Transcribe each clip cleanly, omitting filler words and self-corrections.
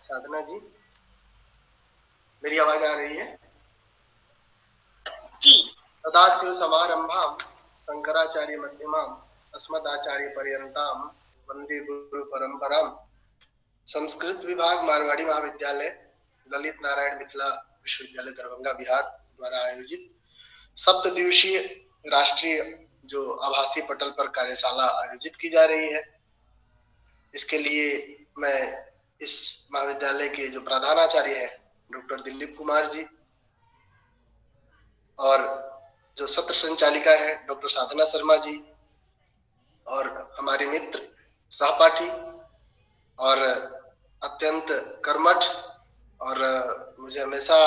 साधना जी, मेरी आवाज आ रही है जी। सदाशिव समारंभाम शंकराचार्य मध्यमाम अस्मदाचार्य पर्यंताम वंदे गुरु परंपराम। संस्कृत विभाग मारवाड़ी महाविद्यालय ललित नारायण मिथिला विश्वविद्यालय दरभंगा बिहार द्वारा आयोजित 7 दिवसीय राष्ट्रीय जो आभासी पटल पर कार्यशाला आयोजित की जा रही है, इसके लिए मैं इस महाविद्यालय के जो प्रधानाचार्य है डॉक्टर दिलीप कुमार जी और जो सत्र संचालिका है डॉक्टर साधना शर्मा जी और हमारे मित्र सहपाठी और अत्यंत कर्मठ और मुझे हमेशा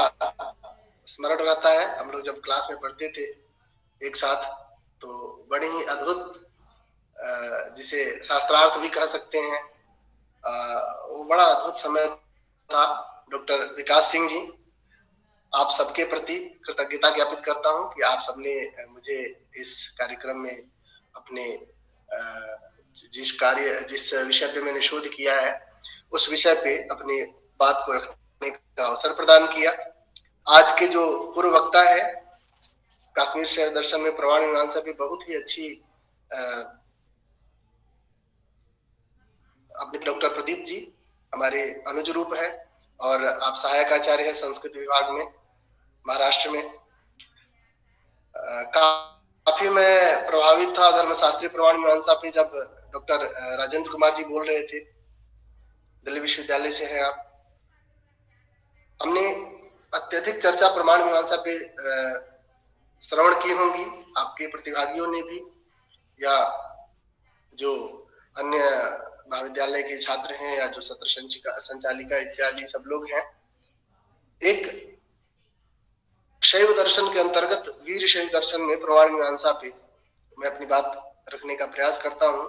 स्मरण रहता है, हम लोग जब क्लास में पढ़ते थे एक साथ तो बड़ी ही अद्भुत जिसे शास्त्रार्थ भी कह सकते हैं, वो बड़ा अद्भुत समय था। डॉक्टर विकास सिंह जी, आप सबके प्रति कृतज्ञता ज्ञापित करता हूं कि आप सबने मुझे इस कार्यक्रम में अपने जिस विषय पे मैंने शोध किया है उस विषय पे अपनी बात को रखने का अवसर प्रदान किया। आज के जो पूर्व वक्ता है कश्मीर शैव दर्शन में प्रमाण मीमांसा पे बहुत ही अच्छी अपने डॉक्टर प्रदीप जी हमारे अनुज रूप है और आप सहायक आचार्य हैं संस्कृत विभाग में महाराष्ट्र में। काफी मैं प्रभावित था धर्मशास्त्री प्रमाण मीमांसा पे जब डॉक्टर राजेंद्र कुमार जी बोल रहे थे, दिल्ली विश्वविद्यालय से हैं आप। हमने अत्यधिक चर्चा प्रमाण मीमांसा पे श्रवण की होंगी, आपके प्रतिभागियों ने भी या जो अन्य महाविद्यालय के छात्र हैं या जो सत्र संचालिका इत्यादि सब लोग हैं। एक शैव दर्शन के अंतर्गत वीर शैव दर्शन में प्रमाण मीमांसा पे मैं अपनी बात रखने का प्रयास करता हूँ।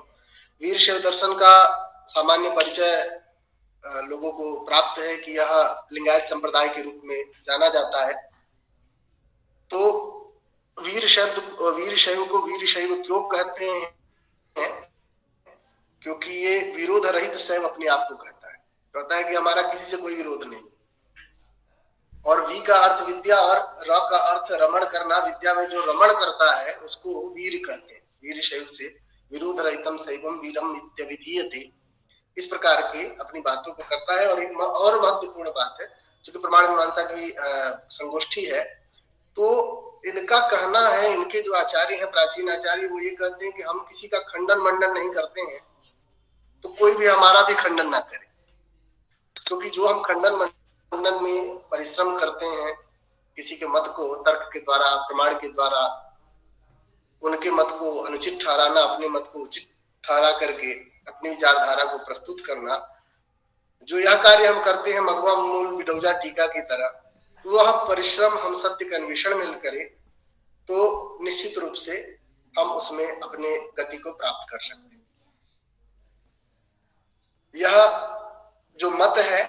वीर शैव दर्शन का सामान्य परिचय लोगों को प्राप्त है कि यह लिंगायत संप्रदाय के रूप में जाना जाता है। तो वीर शैव को वीर शैव क्यों कहते हैं? क्योंकि ये विरोध रहित शैव अपने आप को कहता है कि हमारा किसी से कोई विरोध नहीं। और वी का अर्थ विद्या और र का अर्थ रमण करना, विद्या में जो रमण करता है उसको वीर कहते हैं। वीर शैव से विरोध रहितम शैवम वीरम इत्यभिधीयते, इस प्रकार के अपनी बातों को करता है। और एक और महत्वपूर्ण बात है, क्योंकि प्रमाण मीमांसा की संगोष्ठी है तो इनका कहना है, इनके जो आचार्य हैं प्राचीन आचार्य, वो ये कहते हैं कि हम किसी का खंडन मंडन नहीं करते हैं तो कोई भी हमारा भी खंडन ना करे, क्योंकि जो हम खंडन मंडन में परिश्रम करते हैं किसी के मत को तर्क के द्वारा प्रमाण के द्वारा उनके मत को अनुचित ठहराना, अपने मत को उचित ठहरा करके अपनी विचारधारा को प्रस्तुत करना, जो यह कार्य हम करते हैं मगवा मूल बिडौजा टीका की तरह, वह परिश्रम हम सत्य का अन्वेषण में करें तो निश्चित रूप से हम उसमें अपने गति को प्राप्त कर सकते हैं। यह जो मत है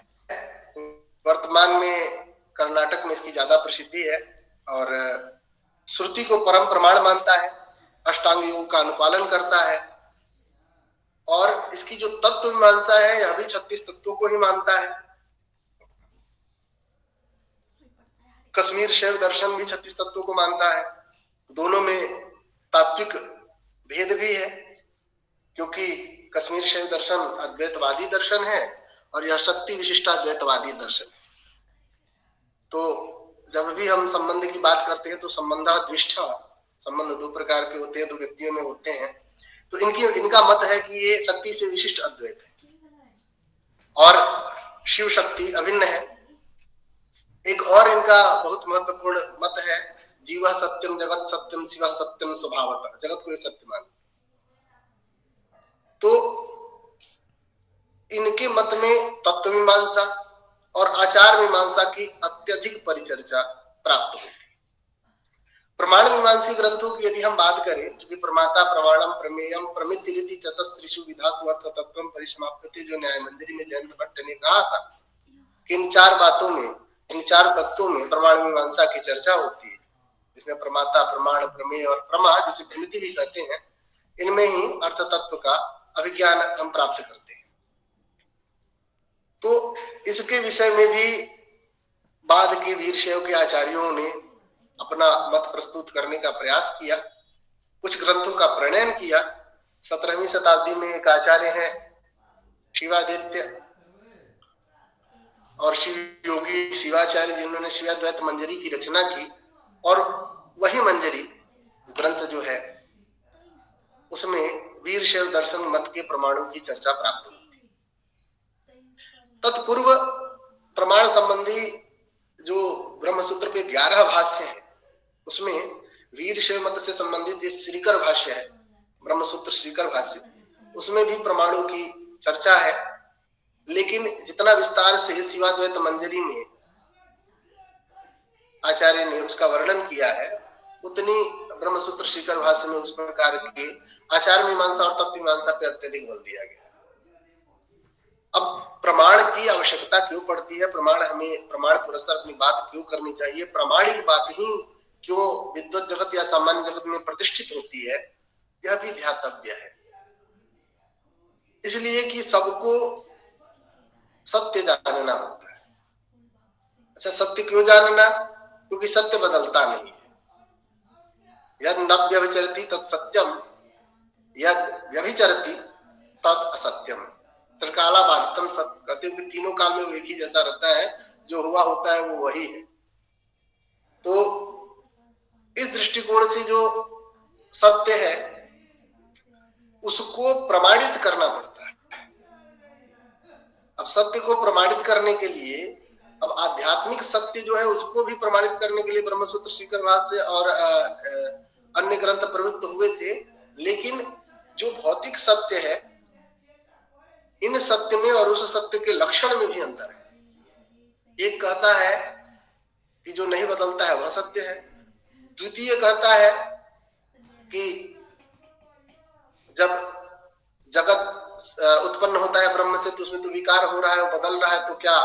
वर्तमान में कर्नाटक में इसकी ज्यादा प्रसिद्धि है और श्रुति को परम प्रमाण मानता है, अष्टांग योग का अनुपालन करता है और इसकी जो तत्व मीमांसा है यह भी 36 तत्वों को ही मानता है। कश्मीर शैव दर्शन भी 36 तत्वों को मानता है। दोनों में तात्विक भेद भी है, क्योंकि कश्मीर शैव दर्शन अद्वैतवादी दर्शन है और यह शक्ति विशिष्टाद्वैतवादी दर्शन है। तो जब भी हम संबंध की बात करते हैं तो संबंधाद्विष्ठा संबंध दो प्रकार के होते हैं, दो व्यक्तियों में होते हैं। तो इनका मत है कि ये शक्ति से विशिष्ट अद्वैत है और शिव शक्ति अभिन्न है। एक और इनका बहुत महत्वपूर्ण मत है, जीवा सत्यम जगत सत्यम शिवा सत्यम स्वभावतः, जगत को सत्य मान। तो इनके मत में तत्व मीमांसा और आचार मीमांसा की अत्यधिक परिचर्चा प्राप्त होती है। प्रमाण मीमांसी ग्रंथों की यदि हम बात करें, क्योंकि प्रमाता प्रमाणम प्रमेयम प्रमितिरिति चतस्त्रिषु विधासु अर्थ तत्वम परिसमाप्यते, जो न्याय मंदिर में जयंत भट्ट ने कहा था कि इन 4 बातों में, इन 4 तत्वों में प्रमाण मीमांसा की चर्चा होती है, जिसमें प्रमाता प्रमाण प्रमेय और प्रमा, जिसे प्रमिति भी कहते हैं, इनमें ही अर्थ तत्व का अभिज्ञान हम प्राप्त करते हैं। तो इसके विषय में भी बाद के वीरशैव के आचार्यों ने अपना मत प्रस्तुत करने का प्रयास किया, कुछ ग्रंथों का प्रणयन किया। 17वीं शताब्दी में एक आचार्य हैं शिवादित्य और शिव योगी शिवाचार्य, जिन्होंने शिवाद्वैत मंजरी की रचना की, और वही मंजरी ग्रंथ जो है उसमें वीरशैव दर्शन मत के प्रमाणों की चर्चा प्राप्त हुई थी। तत्पूर्व प्रमाण संबंधी जो ब्रह्मसूत्र पे 11 भाष्य है, उसमें वीरशैव मत से संबंधित एक श्रीकर भाष्य है, ब्रह्मसूत्र श्रीकर भाष्य, उसमें भी प्रमाणों की चर्चा है। लेकिन जितना विस्तार से शिवाद्वैत मंजरी में आचार्य ने उसका वर्णन किया है, उतनी ब्रह्मसूत्र श्रीकर भाष्य में उस प्रकार के आचार मीमांसा और तत्व मीमांसा पे अत्यधिक बल दिया गया। अब प्रमाण की आवश्यकता क्यों पड़ती है, हमें प्रमाण पुरस्कार अपनी बात क्यों करनी चाहिए, प्रामाणिक बात ही क्यों विद्वत जगत या सामान्य जगत में प्रतिष्ठित होती है, यह भी ध्यातव्य है। इसलिए कि सबको सत्य जानना होता है। अच्छा, सत्य क्यों जानना? क्योंकि सत्य बदलता नहीं है। यद न व्यभिचरति तत् सत्यम, यद व्यभिचरति तत् असत्यम, त्रिकाला बाधितम सत्य। कहते हैं कि तीनों काल में वो एक ही जैसा रहता है, जो हुआ होता है वो वही है। तो इस दृष्टिकोण से जो सत्य है उसको प्रमाणित करना पड़ता है। अब सत्य को प्रमाणित करने के लिए, अब आध्यात्मिक सत्य जो है उसको भी प्रमाणित करने के लिए ब्रह्मसूत्र श्रीकर भाष्य और अन्य ग्रंथ प्रवृत्त हुए थे। लेकिन जो भौतिक सत्य है, इन सत्य में और उस सत्य के लक्षण में भी अंतर है। एक कहता है कि जो नहीं बदलता है वह सत्य है, द्वितीय कहता है कि जब जगत उत्पन्न होता है ब्रह्म से तो उसमें तो विकार हो रहा है, वो बदल रहा है, तो क्या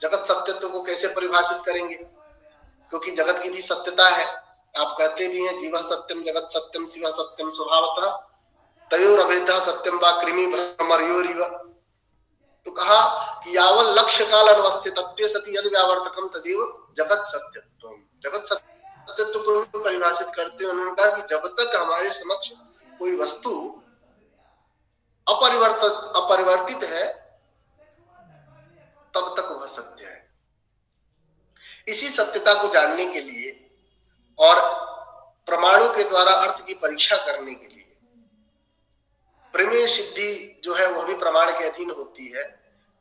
जगत सत्यत्व को कैसे परिभाषित करेंगे? क्योंकि जगत की भी सत्यता है। आप कहते भी हैं जीव सत्यम जगत सत्यम शिव सत्यम स्वभावतः तयोर अभेदा सत्यम वा कृमि भ्रमरयोरिव। तो कहा कि यावल लक्ष्य काल अनुवस्थित सती यदि व्यावर्तकम तदेव जगत सत्यत्वम। जगत सत्यत्व को परिभाषित करते हैं उन्होंने कहा कि जब तक हमारे समक्ष कोई वस्तु अपरिवर्तित है तब तक वह सत्य है। इसी सत्यता को जानने के लिए और प्रमाणों के द्वारा अर्थ की परीक्षा करने के लिए प्रमेय सिद्धि जो है वह भी प्रमाण के अधीन होती है।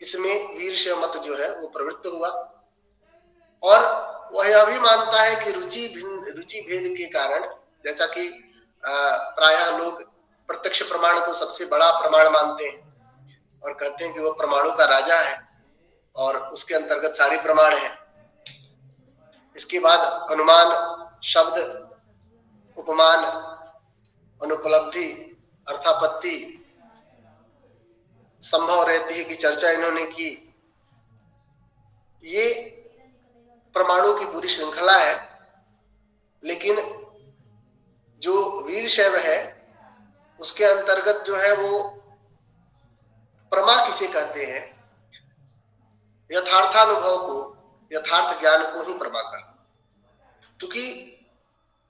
इसमें वीरशैव मत जो है वो प्रवृत्त हुआ और वह यह भी मानता है कि रुचि भेद के कारण, जैसा कि प्रायः लोग प्रत्यक्ष प्रमाण को सबसे बड़ा प्रमाण मानते हैं और कहते हैं कि वह प्रमाणों का राजा है और उसके अंतर्गत सारे प्रमाण हैं। इसके बाद अनुमान, शब्द, उपमान, अनुपलब्धि, अर्थापत्ति, संभव रहती है की चर्चा इन्होंने की। ये प्रमाणों की पूरी श्रृंखला है। लेकिन जो वीरशैव है उसके अंतर्गत जो है वो प्रमा किसे कहते हैं? यथार्थानुभव को, यथार्थ ज्ञान को ही प्रमा कर। क्योंकि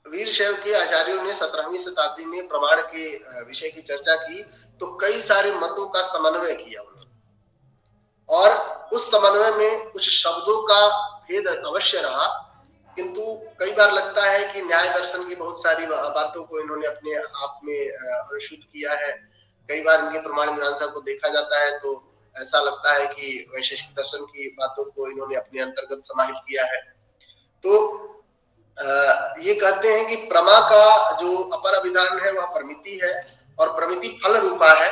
वीरशैव के आचार्यों ने 17वीं शताब्दी में प्रमाण के विषय की चर्चा की तो कई सारे मतों का समन्वय किया उन्होंने, और उस समन्वय में कुछ शब्दों का भेद अवश्य रहा, किंतु कई बार लगता है कि न्याय दर्शन की बहुत सारी बातों को इन्होंने अपने आप में अनुष्ठित किया है। कई बार इनके प्रमाण मीमांसा को देखा जाता है तो ऐसा लगता है कि वैशेषिक दर्शन की बातों को इन्होंने अपने अंतर्गत समाहित किया है। तो ये कहते हैं कि प्रमा का जो अपर अभिधान है वह प्रमिति है और प्रमिति फल रूपा है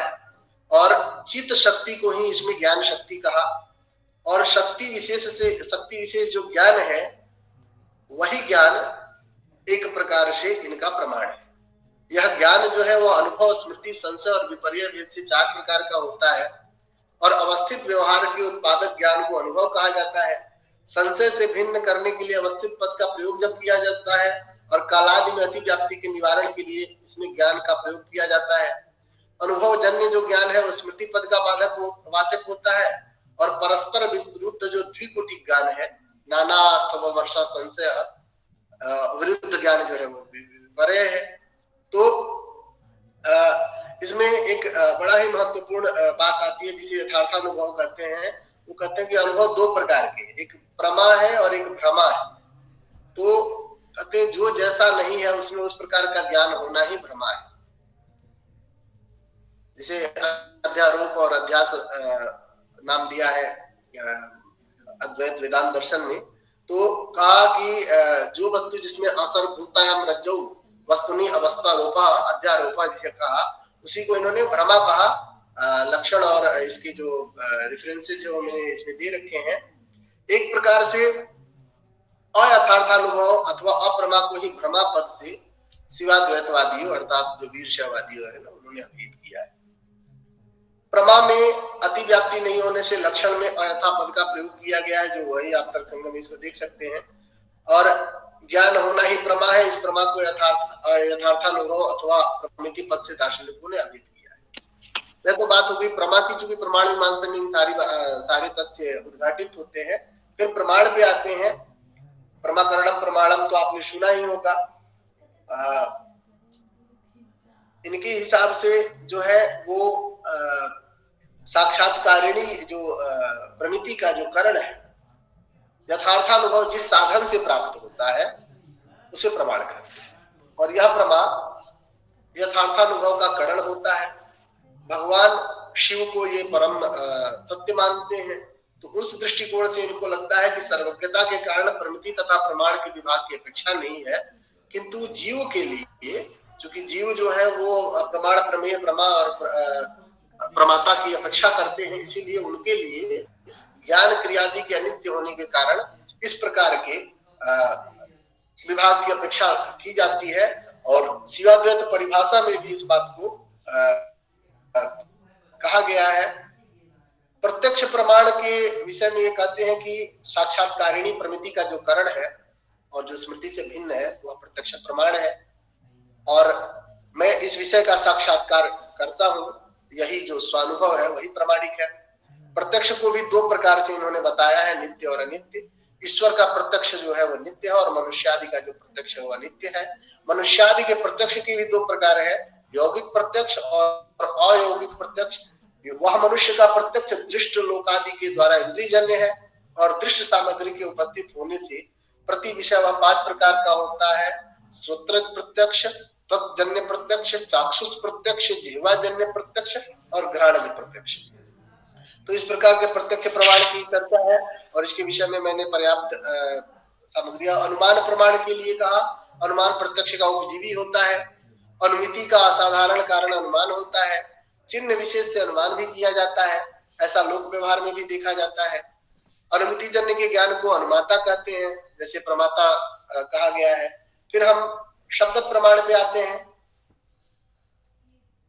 और चित्त शक्ति को ही इसमें ज्ञान शक्ति कहा। और शक्ति विशेष जो ज्ञान है वही ज्ञान एक प्रकार से इनका प्रमाण है। यह ज्ञान जो है वह अनुभव, स्मृति, संशय और विपर्य भेद से 4 प्रकार का होता है और अवस्थित व्यवहार के उत्पादक ज्ञान को अनुभव कहा जाता है। संशय से भिन्न करने के लिए अवस्थित पद का प्रयोग जब किया जाता है और कालादि में अतिव्याप्ति के निवारण के लिए इसमें ज्ञान का प्रयोग किया जाता है। अनुभव जन्य जो ज्ञान है वो स्मृति पद का वाचक होता है और परस्पर विरुद्ध जो द्विकोटि ज्ञान है, नाना अर्थ व वर्षा संशय विरुद्ध ज्ञान जो है वो विपर्य है। तो इसमें एक बड़ा ही महत्वपूर्ण बात आती है जिसे यथार्थानुभव कहते हैं। वो कहते हैं कि अनुभव दो प्रकार के, एक प्रमा है और एक भ्रमा है। तो कहते हैं जो जैसा नहीं है उसमें उस प्रकार का ज्ञान होना ही भ्रमा है। जिसे अध्यारोप और अध्यास नाम दिया है अद्वैत वेदांत दर्शन में। तो कहा कि जो वस्तु जिसमें असर्वभूतायाम रज्जौ वस्तुनि अवस्थारोपा अध्यारोपा जिसे कहा, उसी को इन्होंने भ्रमा कहा। लक्षण और इसके जो रेफरेंसेज है वो मैंने इसमें दे रखे हैं। एक प्रकार से अयथार्थानुभव अथवा अप्रमा को ही भ्रमा पद से शिवाद्वैतवादियों अर्थात जो वीरशैववादी है ना, उन्होंने अभिहित किया है। प्रमा में अतिव्याप्ति नहीं होने से लक्षण में अयथा पद का प्रयोग किया गया है, जो वही आप तर्कसंगम इसको देख सकते हैं। और ज्ञान होना ही प्रमा है, इस प्रमा को यथार्थानुभव अथवा प्रमिति पद से दार्शनिकों ने अभिहित किया है। यह तो बात हो गई प्रमा की, चूंकि प्रमाण मीमांसा में इन सारे तथ्य उद्घाटित होते हैं। फिर प्रमाण पे आते हैं। प्रमाकरणम प्रमाणम तो आपने सुना ही होगा। इनके हिसाब से जो है वो साक्षात्कारिणी जो प्रमिति का जो करण है, यथार्थानुभव जिस साधन से प्राप्त होता है उसे प्रमाण कहते हैं। और यह प्रमा यथार्थानुभव का करण होता है। भगवान शिव को ये परम सत्य मानते हैं। तो उस दृष्टिकोण से इनको लगता है कि सर्वज्ञता के कारण प्रमिति तथा प्रमाण के विभाग की अपेक्षा नहीं है, किंतु जीव के लिए, क्योंकि जीव जो है वो प्रमाण प्रमेय प्रमा और प्रमाता की अपेक्षा करते हैं, इसीलिए उनके लिए ज्ञान क्रियादि के अनित्य होने के कारण इस प्रकार के विभाग की अपेक्षा की जाती है। और शिवाद्वैत परिभाषा में भी इस बात को कहा गया है। प्रत्यक्ष प्रमाण के विषय में ये कहते हैं कि साक्षात्कारिणी प्रमिति का जो करण है और जो स्मृति से भिन्न है वह प्रत्यक्ष प्रमाण है। और मैं इस विषय का साक्षात्कार करता हूं, यही जो स्वानुभव है वही प्रमाणिक है। प्रत्यक्ष को भी दो प्रकार से इन्होंने बताया है, नित्य और अनित्य। ईश्वर का प्रत्यक्ष जो है वह नित्य है और मनुष्यादि का जो प्रत्यक्ष है वह अनित्य है। मनुष्यादि के प्रत्यक्ष के भी दो प्रकार है, यौगिक प्रत्यक्ष और अयौगिक प्रत्यक्ष। वह मनुष्य का प्रत्यक्ष दृष्ट लोकादि के द्वारा इंद्रियजन्य है और दृष्ट सामग्री के उपस्थित होने से प्रति विषय वह 5 प्रकार का होता है। श्रोत्र प्रत्यक्ष, त्वक्जन्य प्रत्यक्ष, चाक्षुष प्रत्यक्ष, जिह्वाजन्य प्रत्यक्ष और घ्राणजन्य प्रत्यक्ष। तो इस प्रकार के प्रत्यक्ष प्रमाण की चर्चा है और इसके विषय में मैंने पर्याप्त सामग्री। अनुमान प्रमाण के लिए कहा, अनुमान प्रत्यक्ष का उपजीवी होता है। अनुमिति का असाधारण कारण अनुमान होता है। चिन्ह विशेष से अनुमान भी किया जाता है, ऐसा लोक व्यवहार में भी देखा जाता है। अनुमिति जन्य के ज्ञान को अनुमाता कहते हैं, जैसे प्रमाता कहा गया है। फिर हम शब्द प्रमाण पे आते हैं।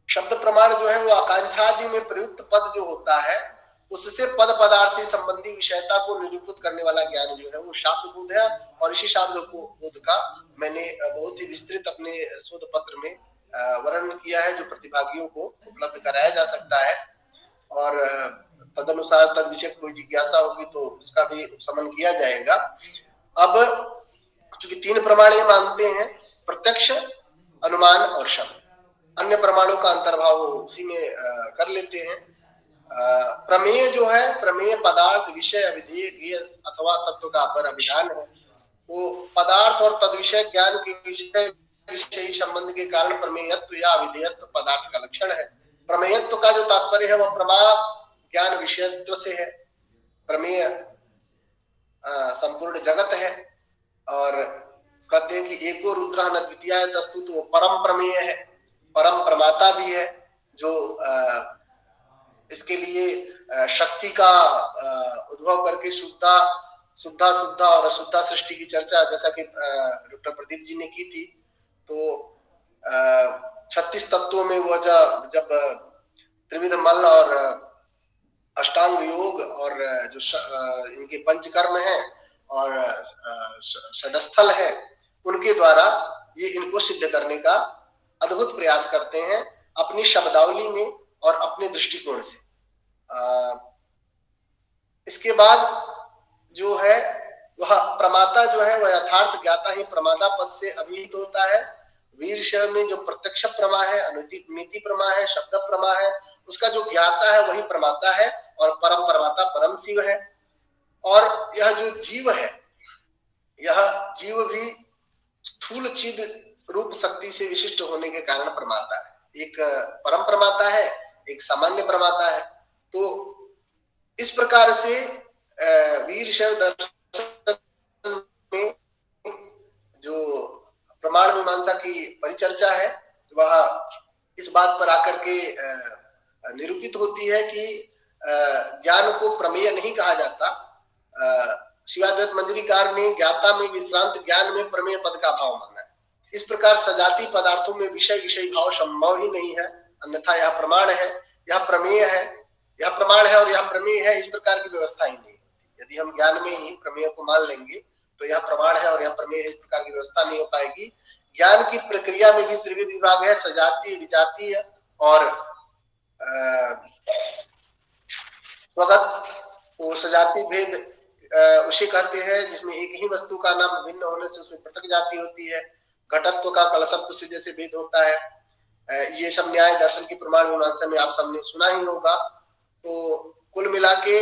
शब्द प्रमाण जो है वो आकांक्षादि में प्रयुक्त पद जो होता है उससे पद पदार्थी संबंधी विषयता को निरूपित करने वाला ज्ञान जो है वो शब्द बोध है। और इसी शब्द को बोध का मैंने बहुत ही विस्तृत अपने शोध पत्र में वर्णन किया है, जो प्रतिभागियों को उपलब्ध कराया जा सकता है। और तदनुसार तद विषय कोई जिज्ञासा होगी तो उसका भी उपशमन किया जाएगा। अब चूंकि 3 प्रमाण ये मानते हैं, प्रत्यक्ष, अनुमान और शब्द। अन्य प्रमाणों का अंतर्भाव उसी में कर लेते हैं। प्रमेय जो है, प्रमेय पदार्थ विषय अविधेय ज्ञेय अथवा तत्व का अपर अभिधान है। वो पदार्थ और तद विषय ज्ञान के विषय विषयी संबंध के कारण प्रमेयत्व या अविधेयत्व पदार्थ का लक्षण है। प्रमेयत्व का जो तात्पर्य है वह प्रमा ज्ञान विषयत्व से है। प्रमेय संपूर्ण जगत है और कहते हैं कि एको रुद्र न द्वितीय तस्तु, तो परम प्रमेय है, परम प्रमाता भी है, जो इसके लिए शक्ति का उद्भव करके शुद्धा और अशुद्धा सृष्टि की चर्चा जैसा कि डॉक्टर प्रदीप जी ने की थी। तो 36 तत्वों में वो जब त्रिविध मल और अष्टांग योग और जो इनके पंचकर्म है और षडस्थल है, उनके द्वारा ये इनको सिद्ध करने का अद्भुत प्रयास करते हैं अपनी शब्दावली में और अपने दृष्टिकोण से। इसके बाद जो है वह प्रमाता जो है वह यथार्थ ज्ञाता ही प्रमाता पद से अभिहित होता है। वीर शैव में जो प्रत्यक्ष प्रमा है, अनिति प्रमा है, शब्द प्रमा है, उसका जो ज्ञाता है वही प्रमाता है और परम प्रमाता परम शिव है। और यह जो जीव है, यह जीव भी स्थूल चिद रूप शक्ति से विशिष्ट होने के कारण प्रमाता है। एक परम प्रमाता है, एक सामान्य प्रमाता है। तो इस प्रकार से वीर शैव दर्शन में जो प्रमाण मीमांसा की परिचर्चा है वह इस बात पर आकर के निरूपित होती है कि ज्ञान को प्रमेय नहीं कहा जाता। शिवाद्वैत मंजरीकार ने ज्ञाता में विश्रांत ज्ञान में प्रमेय पद का भाव माना है। इस प्रकार सजाती पदार्थों में विषय विषय भाव संभव ही नहीं है, अन्यथा यह प्रमाण है, यह प्रमेय है, यह प्रमाण है और यह प्रमेय है, इस प्रकार की व्यवस्था ही नहीं होती। यदि हम ज्ञान में ही प्रमेय को मान लेंगे तो यह प्रमाण है और यह प्रमेय है, इस प्रकार की व्यवस्था नहीं हो पाएगी। ज्ञान की प्रक्रिया में भी त्रिविध विभाग है, सजातीय, विजातीय और स्वगत। वो सजातीय भेद उसे कहते हैं जिसमें एक ही वस्तु का नाम भिन्न होने से उसमें पृथक जाति होती है। घटत्व का कलशत्व से जैसे भेद होता है। ये सब न्याय दर्शन की प्रमाण मीमांसा में आप सबने सुना ही होगा। तो कुल मिला के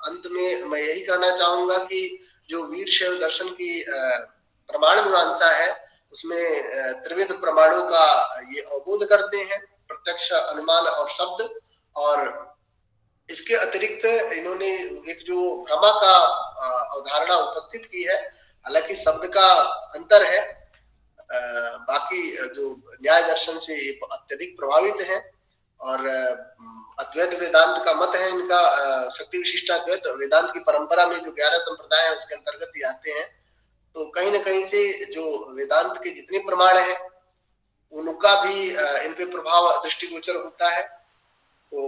अंत में मैं यही कहना चाहूंगा कि जो वीर शैव दर्शन की प्रमाण मीमांसा है उसमें त्रिविध प्रमाणों का ये अवबोध करते हैं, प्रत्यक्ष, अनुमान और शब्द। और इसके अतिरिक्त इन्होंने एक जो भ्रमा का अवधारणा उपस्थित की है, हालांकि शब्द का अंतर है, बाकी जो न्याय दर्शन से अत्यधिक प्रभावित है। और अद्वैत वेदांत का मत है इनका, शक्ति विशिष्टाद्वैत वेदांत की परंपरा में जो 11 संप्रदाय है उसके अंतर्गत ही आते हैं। तो कहीं ना कहीं से जो वेदांत के जितने प्रमाण हैं उनका भी इन पे प्रभाव दृष्टिगोचर होता है। तो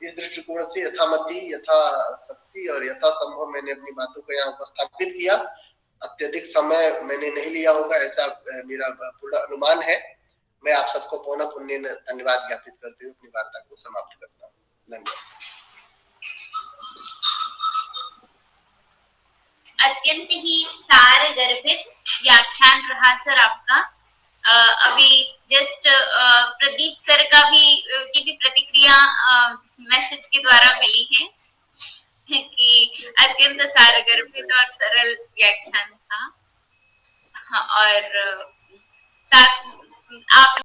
इस दृष्टिकोण से यथामति, यथाशक्ति और यथासंभव मैंने अपनी बातों को यहाँ उपस्थापित किया। अत्यधिक समय मैंने नहीं लिया होगा ऐसा मेरा पूर्ण अनुमान है। मैं आप सबको पौना पुण्य धन्यवाद ज्ञापित करते हुए अपनी वार्ता को समाप्त करता हूँ। धन्यवाद। अत्यंत ही सार गर्भित व्याख्यान रहा सर आपका। अभी जस्ट प्रदीप सर का की भी प्रतिक्रिया मैसेज के द्वारा मिली है कि अत्यंत सार गर्भित और सरल व्याख्यान था। और साथ आप